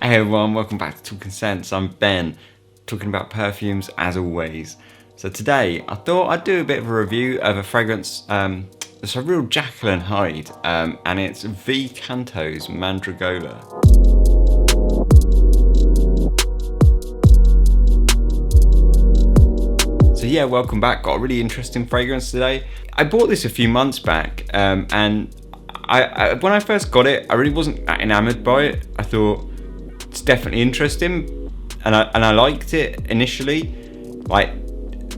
Hey everyone, welcome back to Talking Sense. I'm Ben, talking about perfumes as always. So today I thought I'd do a bit of a review of a fragrance. It's a real Jekyll and Hyde, and it's V Canto's Mandragola. So yeah, welcome back. Got a really interesting fragrance today. I bought this a few months back, and I when I first got it, I really wasn't that enamored by it. I thought it's definitely interesting, and I liked it initially, but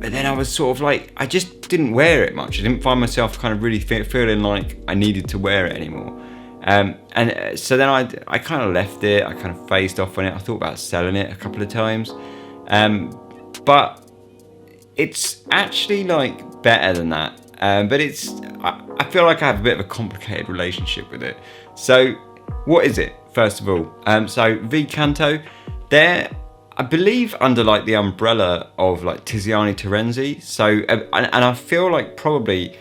then I was sort of like, I just didn't wear it much. I didn't find myself kind of really feeling like I needed to wear it anymore. So then I kind of left it. I kind of phased off on it. I thought about selling it a couple of times, but it's actually like better than that. But I feel like I have a bit of a complicated relationship with it. So what is it, first of all? So V Canto, they're, I believe, under like the umbrella of like Tiziani Terenzi. So and I feel like probably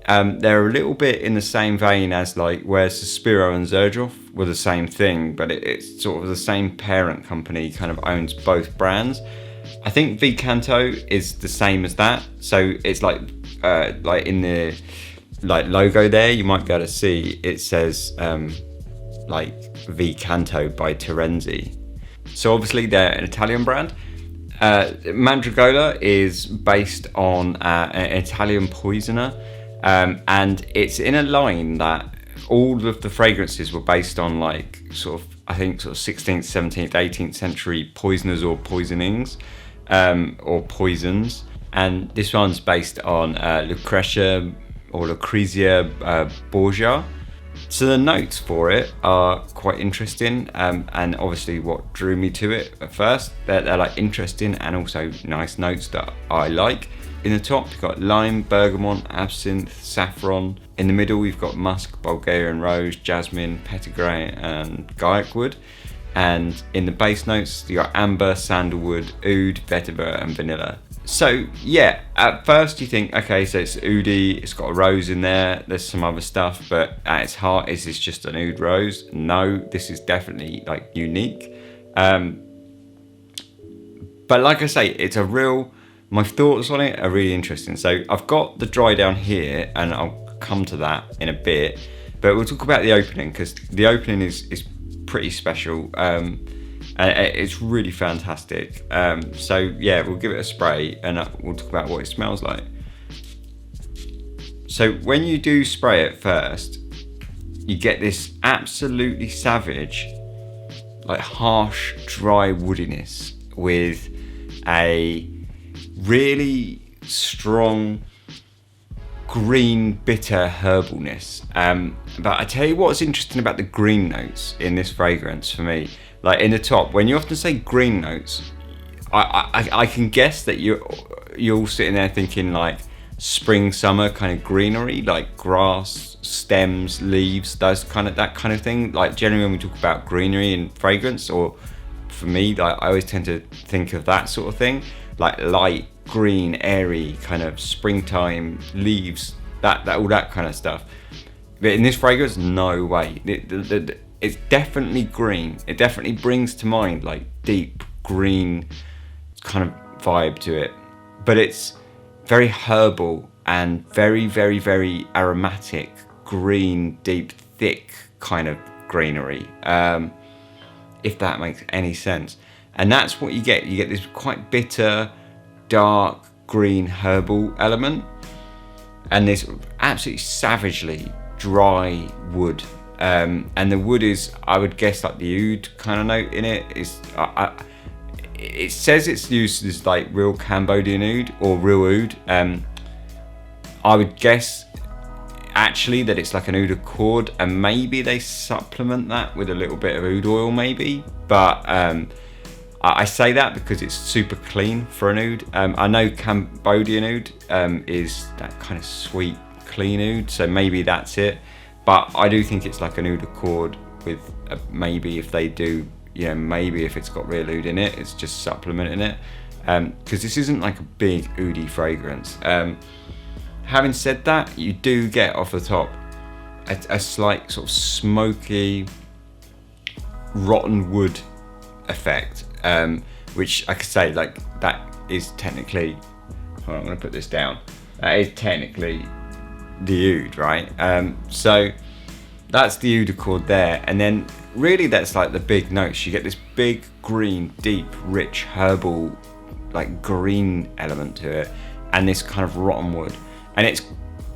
they're a little bit in the same vein as like where Suspiro and Xerjoff were the same thing, but it's sort of the same parent company kind of owns both brands. I think V Canto is the same as that. So it's like in the like logo there, you might be able to see it says like V Canto by Terenzi. So obviously they're an Italian brand. Mandragola is based on an Italian poisoner, and it's in a line that all of the fragrances were based on like sort of 16th, 17th, 18th century poisoners or poisonings, or poisons. And this one's based on Lucrezia Borgia. So the notes for it are quite interesting, and obviously what drew me to it at first, they're like interesting and also nice notes that I like. In the top you've got lime, bergamot, absinthe, saffron. In the middle we've got musk, Bulgarian rose, jasmine, petitgrain and gaiac wood. And in the base notes you got amber, sandalwood, oud, vetiver and vanilla. So yeah, at first you think, okay, so it's oudi, it's got a rose in there, there's some other stuff, but at its heart, is this just an oud rose? No, this is definitely like unique. But like I say, it's a real, my thoughts on it are really interesting. So I've got the dry down here, and I'll come to that in a bit, but we'll talk about the opening, because the opening is pretty special. It's really fantastic. So yeah, we'll give it a spray and we'll talk about what it smells like. So when you do spray it first, you get this absolutely savage, like harsh, dry woodiness with a really strong green, bitter herbalness. But I tell you what's interesting about the green notes in this fragrance for me. Like in the top, when you often say green notes, I can guess that you're all sitting there thinking like spring, summer kind of greenery, like grass, stems, leaves, that kind of thing. Like generally when we talk about greenery and fragrance, or for me, like I always tend to think of that sort of thing, like light green, airy kind of springtime leaves, that all that kind of stuff. But in this fragrance, no way. It's definitely green. It definitely brings to mind like deep green kind of vibe to it. But it's very herbal and very, very, very aromatic, green, deep, thick kind of greenery. If that makes any sense. And that's what you get. You get this quite bitter, dark, green herbal element. And this absolutely savagely dry wood. And the wood is, I would guess, like the oud kind of note in it. It says it's used as like real Cambodian oud or real oud. I would guess actually that it's like an oud accord, and maybe they supplement that with a little bit of oud oil maybe. But I say that because it's super clean for an oud. I know Cambodian oud is that kind of sweet, clean oud, so maybe that's it. But I do think it's like an oud accord with maybe if they do, maybe if it's got real oud in it, it's just supplementing it. Because this isn't like a big oudy fragrance. Having said that, you do get off the top a slight sort of smoky, rotten wood effect, which I could say like that is technically. Hold on, I'm gonna put this down. That is technically the oud, right? So that's the oud accord there, and then really that's like the big notes. You get this big green, deep, rich herbal, like green element to it, and this kind of rotten wood. And it's,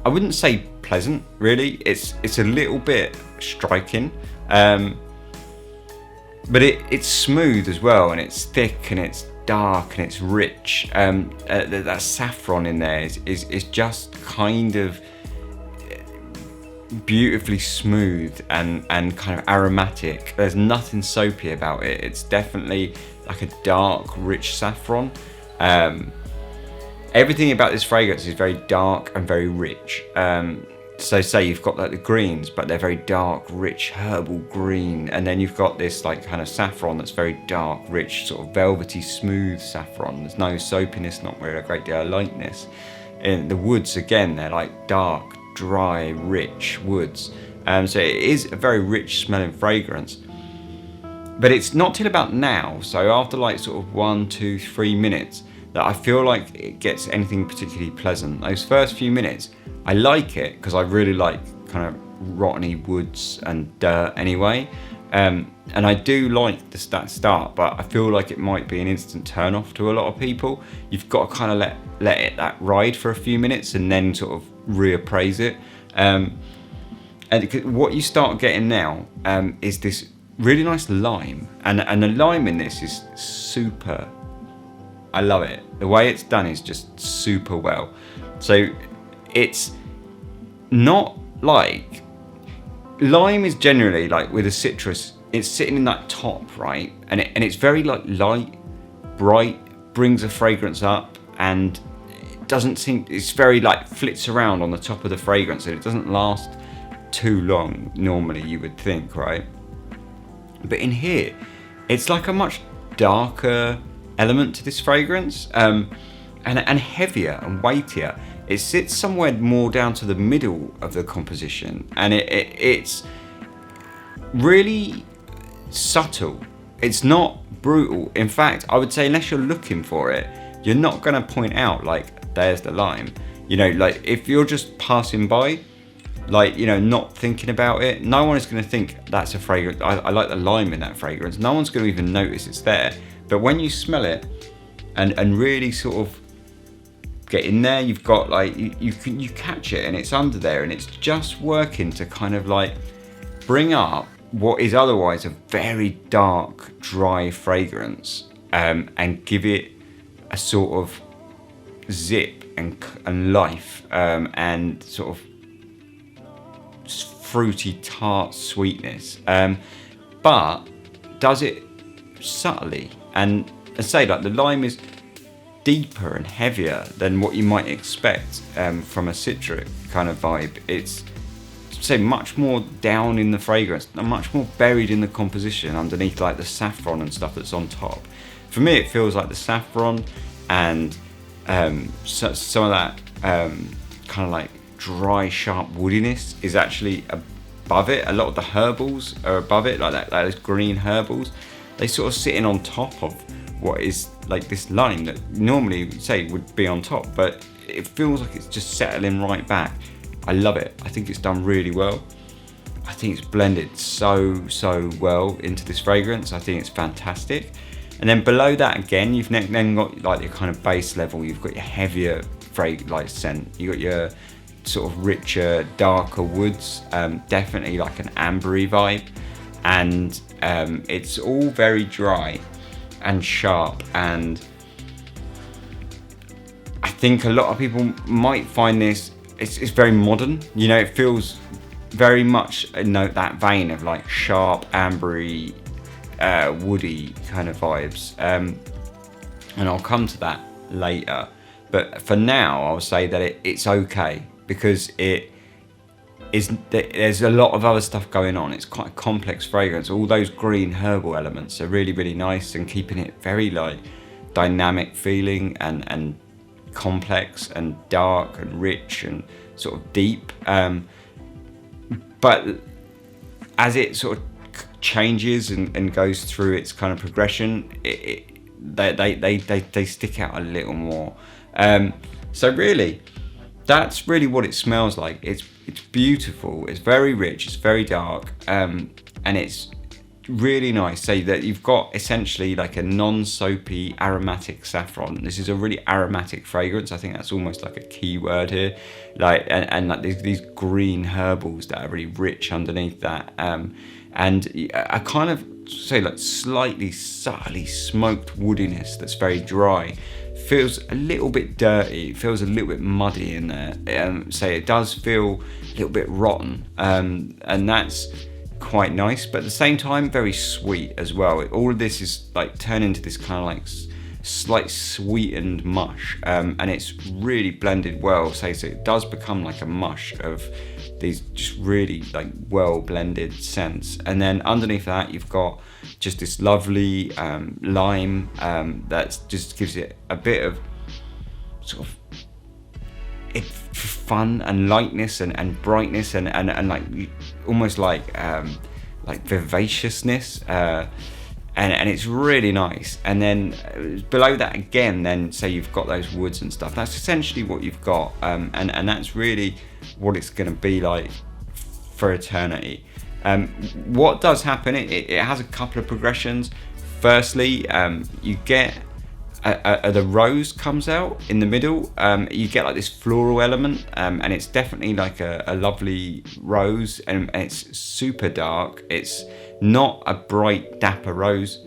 I wouldn't say pleasant, really. It's a little bit striking, but it's smooth as well, and it's thick, and it's dark, and it's rich. That saffron in there is just kind of beautifully smooth and kind of aromatic. There's nothing soapy about it. It's definitely like a dark, rich saffron. Everything about this fragrance is very dark and very rich. So say you've got like the greens, but they're very dark, rich, herbal green, and then you've got this like kind of saffron that's very dark, rich, sort of velvety, smooth saffron. There's no soapiness, not really a great deal of lightness. And the woods, again, they're like dark, dry, rich woods. So it is a very rich smelling fragrance. But it's not till about now, so after like sort of 1, 2, 3 minutes, that I feel like it gets anything particularly pleasant. Those first few minutes, I like it because I really like kind of rotteny woods and dirt anyway. And I do like that start, but I feel like it might be an instant turn off to a lot of people. You've got to kind of let it that ride for a few minutes and then sort of reappraise it. And what you start getting now is this really nice lime, and the lime in this is super. I love it. The way it's done is just super well. So it's not like lime is generally like with a citrus, it's sitting in that top, right? And it's very like light, bright, brings a fragrance up, and it doesn't seem, it's very like flits around on the top of the fragrance, and it doesn't last too long normally, you would think, right? But in here, it's like a much darker element to this fragrance, and heavier and weightier. It sits somewhere more down to the middle of the composition, and it's really subtle. It's not brutal. In fact, I would say unless you're looking for it, you're not going to point out like there's the lime. You know, like if you're just passing by, like, you know, not thinking about it, no one is going to think that's a fragrance. I like the lime in that fragrance. No one's going to even notice it's there. But when you smell it and really sort of get in there, you've got like you catch it, and it's under there, and it's just working to kind of like bring up what is otherwise a very dark, dry fragrance, and give it a sort of zip and life, and sort of fruity, tart sweetness, but does it subtly. And I say, like, the lime is deeper and heavier than what you might expect from a citric kind of vibe. It's, say, much more down in the fragrance, and much more buried in the composition underneath like the saffron and stuff that's on top. For me, it feels like the saffron and some of that kind of like dry, sharp woodiness is actually above it. A lot of the herbals are above it, like those green herbals. They sort of sitting on top of what is like this lime that normally say would be on top, but it feels like it's just settling right back. I love it. I think it's done really well. I think it's blended so well into this fragrance. I think it's fantastic. And then below that again, you've then got like your kind of base level. You've got your heavier like scent. You got your sort of richer, darker woods. Definitely like an ambery vibe. And it's all very dry and sharp, and I think a lot of people might find this, it's very modern, you know. It feels very much in that vein of like sharp, ambery, woody kind of vibes, and I'll come to that later. But for now, I'll say that it's okay, because there's a lot of other stuff going on. It's quite a complex fragrance. All those green herbal elements are really, really nice, and keeping it very like dynamic feeling and complex and dark and rich and sort of deep. But as it sort of changes and goes through its kind of progression, they stick out a little more. So really, that's really what it smells like. It's beautiful. It's very rich. It's very dark, and it's really nice. So that you've got essentially like a non-soapy aromatic saffron. This is a really aromatic fragrance. I think that's almost like a key word here. Like and like these green herbals that are really rich underneath that. And a kind of say like slightly subtly smoked woodiness that's very dry. Feels a little bit dirty. It feels a little bit muddy in there. So it does feel a little bit rotten, and that's quite nice. But at the same time, very sweet as well. All of this is like turned into this kind of like slight sweetened mush, and it's really blended well. So it does become like a mush of these just really like well blended scents. And then underneath that, you've got just this lovely lime that just gives it a bit of sort of fun and lightness and brightness and like almost like vivaciousness, and it's really nice. And then below that again, then say you've got those woods and stuff. That's essentially what you've got, and that's really what it's going to be like for eternity. What does happen, it has a couple of progressions. Firstly, you get the rose comes out in the middle. You get like this floral element, and it's definitely like a lovely rose, and it's super dark. It's not a bright dapper rose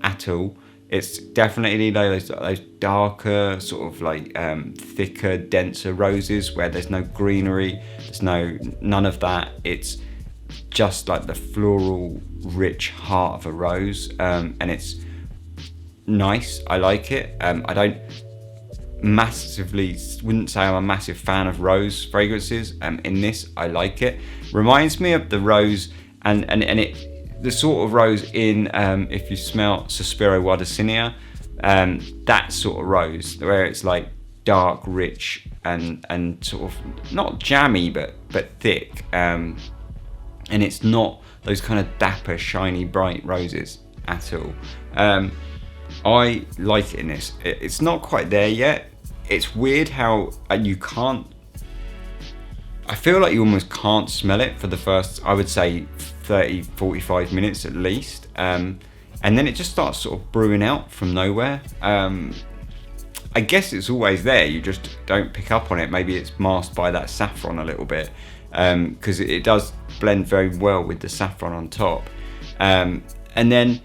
at all. It's definitely those darker, sort of like thicker, denser roses where there's no greenery, there's none of that. It's just like the floral, rich heart of a rose, and it's nice. I like it. I don't wouldn't say I'm a massive fan of rose fragrances. In this, I like it. Reminds me of the rose and the sort of rose in if you smell Suspiro Wadicinia, that sort of rose where it's like dark, rich, and sort of not jammy but thick, and it's not those kind of dapper, shiny, bright roses at all. I like it in this. It's not quite there yet. It's weird how you can't. I feel like you almost can't smell it for the first, I would say, 30-45 minutes at least, and then it just starts sort of brewing out from nowhere. I guess it's always there, you just don't pick up on it. Maybe it's masked by that saffron a little bit, because it does blend very well with the saffron on top, and then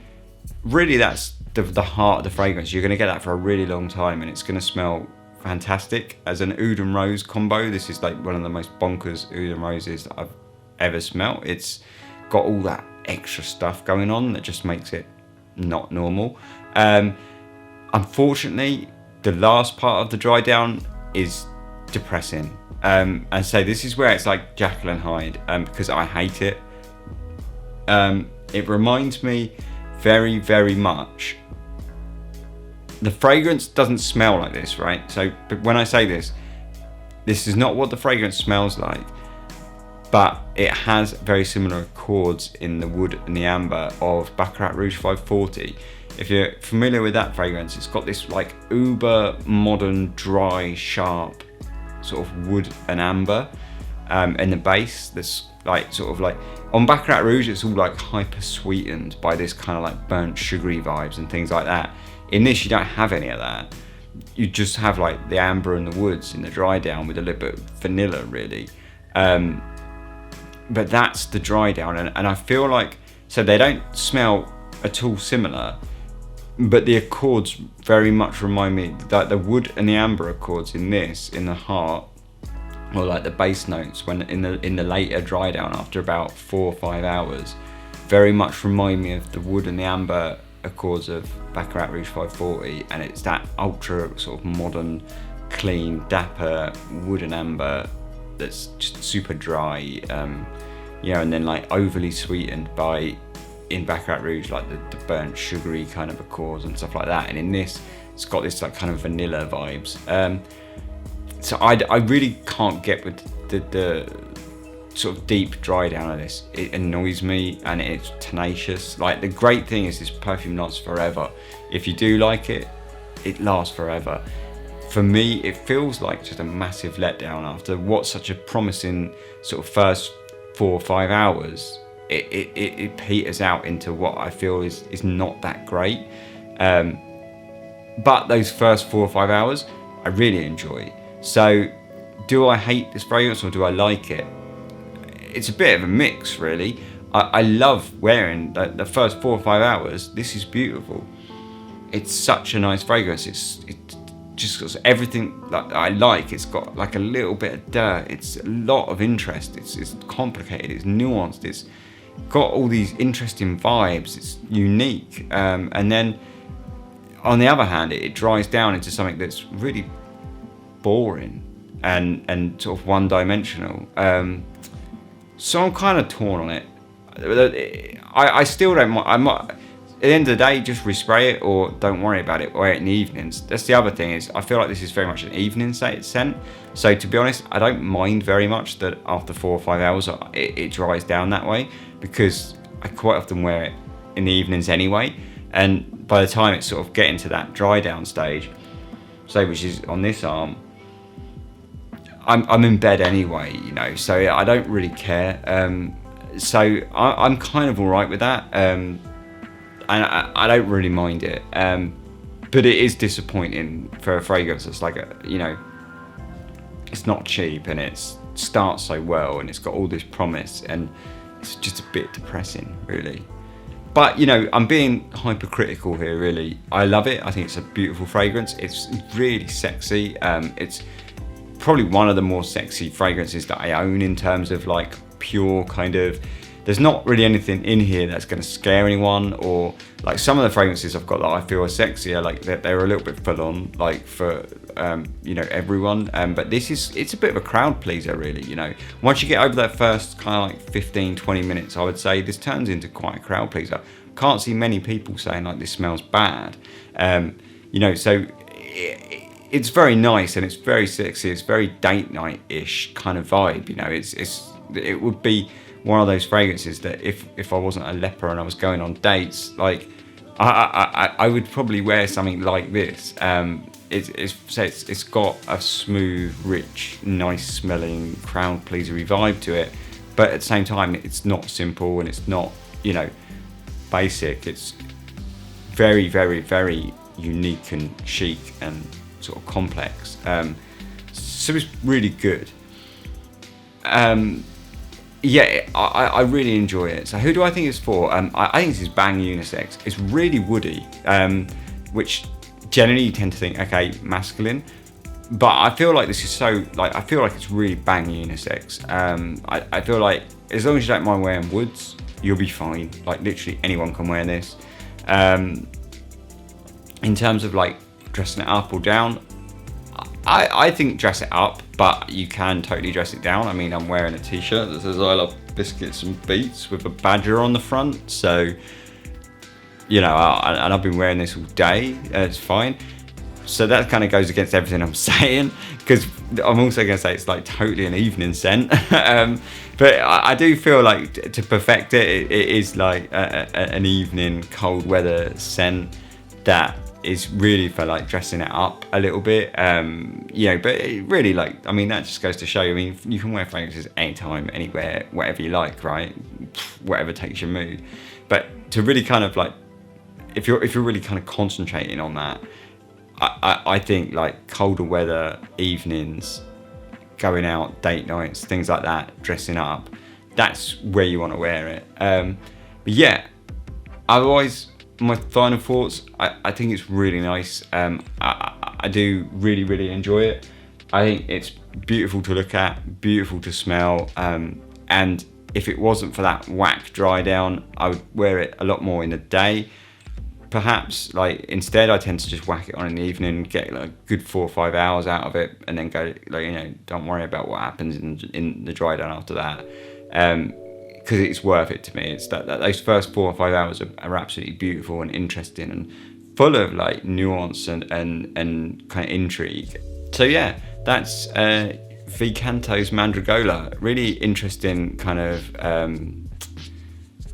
really that's the heart of the fragrance. You're going to get that for a really long time, and it's going to smell fantastic. As an oud and rose combo, this is like one of the most bonkers oud and roses that I've ever smelt. It's got all that extra stuff going on that just makes it not normal. Unfortunately, the last part of the dry down is depressing, and so this is where it's like Jekyll and Hyde, because I hate it. It reminds me very, very much. The fragrance doesn't smell like this, right? So but when I say this is not what the fragrance smells like, but it has very similar accords in the wood and the amber of Baccarat Rouge 540. If you're familiar with that fragrance, it's got this like uber modern, dry, sharp sort of wood and amber in the base. That's like sort of like on Baccarat Rouge, it's all like hyper sweetened by this kind of like burnt sugary vibes and things like that. In this, you don't have any of that. You just have like the amber and the woods in the dry down with a little bit of vanilla, really. But that's the dry down, and I feel like, so they don't smell at all similar, but the accords very much remind me that the wood and the amber accords in this, in the heart, or like the bass notes when in the later dry down after about 4 or 5 hours, very much remind me of the wood and the amber accords of Baccarat Rouge 540, and it's that ultra sort of modern, clean, dapper wood and amber that's just super dry, and then like overly sweetened by, in Baccarat Rouge, like the burnt sugary kind of accords and stuff like that, and in this it's got this like kind of vanilla vibes. So I really can't get with the sort of deep dry down of this, it annoys me, and it's tenacious. Like, the great thing is this perfume lasts forever. If you do like it, it lasts forever. For me, it feels like just a massive letdown after what's such a promising sort of first 4 or 5 hours. It peters out into what I feel is not that great. But those first 4 or 5 hours, I really enjoy. So, do I hate this fragrance or do I like it? It's a bit of a mix, really. I love wearing the first 4 or 5 hours. This is beautiful. It's such a nice fragrance. It just got everything that I like. It's got like a little bit of dirt. It's a lot of interest. It's complicated. It's nuanced. It's got all these interesting vibes. It's unique. And then, on the other hand, it dries down into something that's really boring and sort of one-dimensional. So I'm kind of torn on it. I still don't mind. At the end of the day, just respray it or don't worry about it. Wear it in the evenings. That's the other thing, is I feel like this is very much an evening scent. So to be honest, I don't mind very much that after 4 or 5 hours it dries down that way, because I quite often wear it in the evenings anyway. And by the time it's sort of getting to that dry down stage, say which is on this arm, I'm in bed anyway, you know, so I don't really care. So I'm kind of all right with that, and I don't really mind it. But it is disappointing for a fragrance that's like it's not cheap, and it starts so well, and it's got all this promise, and it's just a bit depressing, really. But, you know, I'm being hypercritical here, really. I love it. I think it's a beautiful fragrance. It's really sexy. It's probably one of the more sexy fragrances that I own in terms of like pure kind of, there's not really anything in here that's going to scare anyone, or like some of the fragrances I've got that I feel are sexier, like they're a little bit full on, like for you know, everyone. But it's a bit of a crowd pleaser, really. You know, once you get over that first kind of like 15-20 minutes, I would say this turns into quite a crowd pleaser. Can't see many people saying like this smells bad. You know, so it's very nice and it's very sexy. It's very date night-ish kind of vibe. You know, it would be one of those fragrances that if I wasn't a leper and I was going on dates, like I would probably wear something like this. It's got a smooth, rich, nice smelling, crowd pleasery vibe to it, but at the same time it's not simple and it's not, you know, basic. It's very, very, very unique and chic and sort of complex. So it's really good. Yeah, I really enjoy it. So who do I think it's for? I think this is bang unisex. It's really woody, which generally you tend to think, okay, masculine. But I feel like this is so, like, I feel like it's really bang unisex. I feel like as long as you don't mind wearing woods, you'll be fine. Like, literally anyone can wear this. In terms of like dressing it up or down, I think dress it up, but you can totally dress it down. I mean, I'm wearing a t-shirt that says I love biscuits and beets with a badger on the front. So, you know, and I've been wearing this all day. It's fine. So that kind of goes against everything I'm saying, because I'm also going to say it's like totally an evening scent. But I do feel like to perfect it, it is like an evening cold weather scent that is really for like dressing it up a little bit. You know, but it really, like, I mean, that just goes to show you, I mean, you can wear fragrances anytime, anywhere, whatever you like, right? Whatever takes your mood. But to really kind of like, if you're really kind of concentrating on that, I think like colder weather evenings, going out, date nights, things like that, dressing up, that's where you want to wear it. But yeah, otherwise, my final thoughts, I think it's really nice. I do really, really enjoy it. I think it's beautiful to look at, beautiful to smell, and if it wasn't for that whack dry down, I would wear it a lot more in the day. Perhaps, like, instead I tend to just whack it on in the evening, get like a good 4 or 5 hours out of it, and then go, like, you know, don't worry about what happens in the dry down after that. Because it's worth it to me. It's that those first 4 or 5 hours are absolutely beautiful and interesting and full of like nuance and kind of intrigue. So yeah, that's V Canto's Mandragola. Really interesting kind of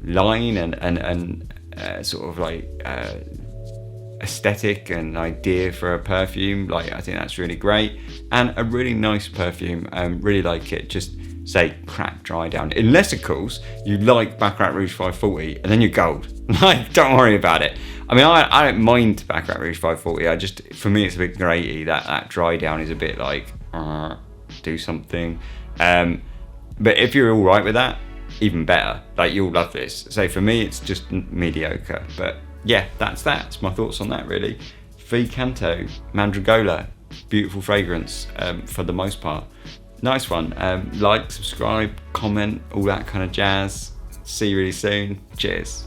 line and sort of like aesthetic and idea for a perfume. Like, I think that's really great, and a really nice perfume. Really like it. Just say crack dry down, unless of course you like Baccarat Rouge 540 and then you're gold. Like, don't worry about it. I mean, I don't mind Baccarat Rouge 540. I just, for me, it's a bit graty. That dry down is a bit like do something. But if you're all right with that, even better. Like, you'll love this. So for me, it's just mediocre. But yeah, that's my thoughts on that, really. V Canto Mandragola, beautiful fragrance for the most part. Nice one. Like, subscribe, comment, all that kind of jazz. See you really soon. Cheers.